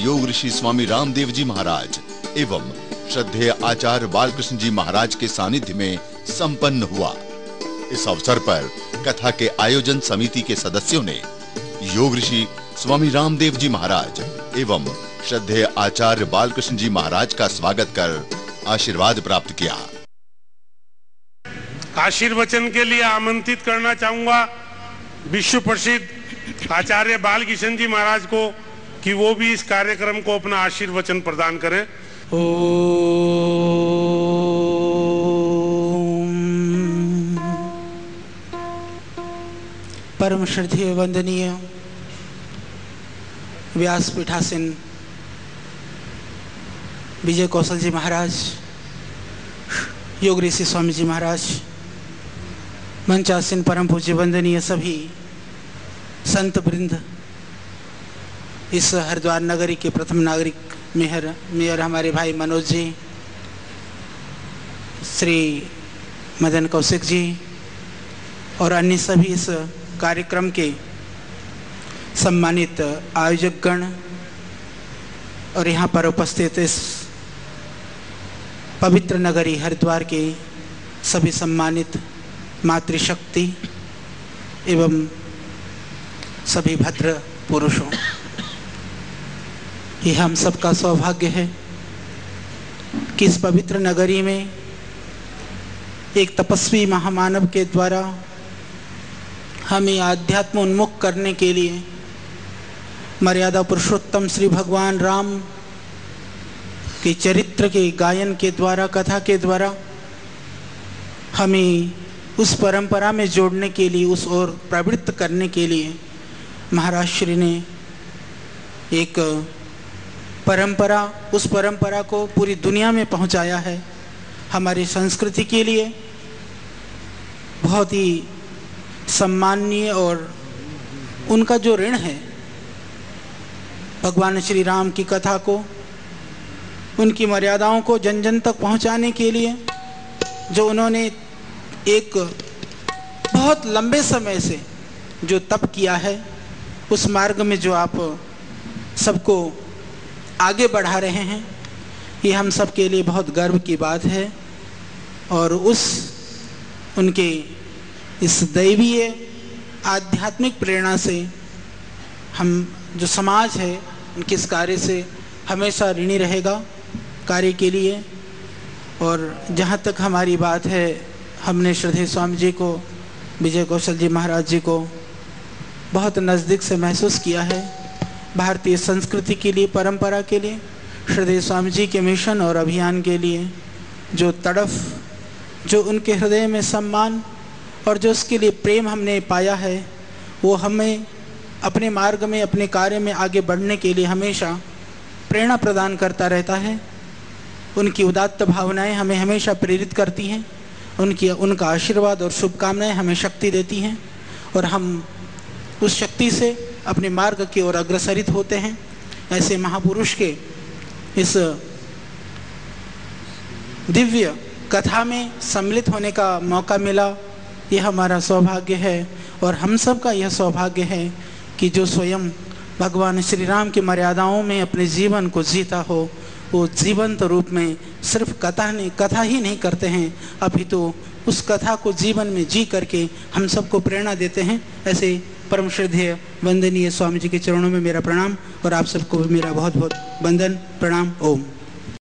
योग ऋषि स्वामी रामदेव जी महाराज एवं श्रद्धेय आचार्य बालकृष्ण जी महाराज के सानिध्य में संपन्न हुआ। इस अवसर पर कथा के आयोजन समिति के सदस्यों ने योग ऋषि स्वामी रामदेव जी महाराज एवं श्रद्धेय आचार्य बालकृष्ण जी महाराज का स्वागत कर आशीर्वाद प्राप्त किया। आशीर्वचन के लिए आमंत्रित करना चाहूंगा विश्व प्रसिद्ध आचार्य बालकृष्ण जी महाराज को कि वो भी इस कार्यक्रम को अपना आशीर्वचन प्रदान करें। परम श्रद्धेय वंदनीय व्यासपीठासीन विजय कौशल जी महाराज, योग ऋषि स्वामी जी महाराज, मंचासीन परम पूज्य वंदनीय सभी संत वृंद, इस हरिद्वार नगरी के प्रथम नागरिक मेयर हमारे भाई मनोज जी, श्री मदन कौशिक जी और अन्य सभी इस कार्यक्रम के सम्मानित आयोजक गण और यहाँ पर उपस्थित इस पवित्र नगरी हरिद्वार के सभी सम्मानित मातृशक्ति एवं सभी भद्र पुरुषों, यह हम सबका सौभाग्य है कि इस पवित्र नगरी में एक तपस्वी महामानव के द्वारा हमें आध्यात्म उन्मुख करने के लिए मर्यादा पुरुषोत्तम श्री भगवान राम के चरित्र के गायन के द्वारा, कथा के द्वारा हमें उस परंपरा में जोड़ने के लिए, उस ओर प्रवृत्त करने के लिए महाराज श्री ने एक परंपरा, उस परंपरा को पूरी दुनिया में पहुंचाया है। हमारी संस्कृति के लिए बहुत ही सम्माननीय और उनका जो ऋण है भगवान श्री राम की कथा को, उनकी मर्यादाओं को जन जन तक पहुंचाने के लिए जो उन्होंने एक बहुत लंबे समय से जो तप किया है, उस मार्ग में जो आप सबको आगे बढ़ा रहे हैं, ये हम सब के लिए बहुत गर्व की बात है। और उस उनके इस दैवीय आध्यात्मिक प्रेरणा से हम जो समाज है उनके इस कार्य से हमेशा ऋणी रहेगा कार्य के लिए। और जहाँ तक हमारी बात है, हमने श्रद्धेय स्वामी जी को, विजय कौशल जी महाराज जी को बहुत नज़दीक से महसूस किया है। भारतीय संस्कृति के लिए, परंपरा के लिए, श्रद्धेय स्वामी जी के मिशन और अभियान के लिए जो तड़फ, जो उनके हृदय में सम्मान और जो उसके लिए प्रेम हमने पाया है, वो हमें अपने मार्ग में, अपने कार्य में आगे बढ़ने के लिए हमेशा प्रेरणा प्रदान करता रहता है। उनकी उदात्त भावनाएं हमें हमेशा प्रेरित करती हैं, उनका आशीर्वाद और शुभकामनाएं हमें शक्ति देती हैं और हम उस शक्ति से अपने मार्ग की ओर अग्रसरित होते हैं। ऐसे महापुरुष के इस दिव्य कथा में सम्मिलित होने का मौका मिला, यह हमारा सौभाग्य है। और हम सब का यह सौभाग्य है कि जो स्वयं भगवान श्री राम की मर्यादाओं में अपने जीवन को जीता हो, वो जीवंत रूप में सिर्फ कथा ही नहीं करते हैं, अपितु उस कथा को जीवन में जी करके हम सबको प्रेरणा देते हैं। ऐसे परम श्रद्धेय वंदनीय स्वामी जी के चरणों में मेरा प्रणाम और आप सबको भी मेरा बहुत बहुत वंदन प्रणाम। ओम।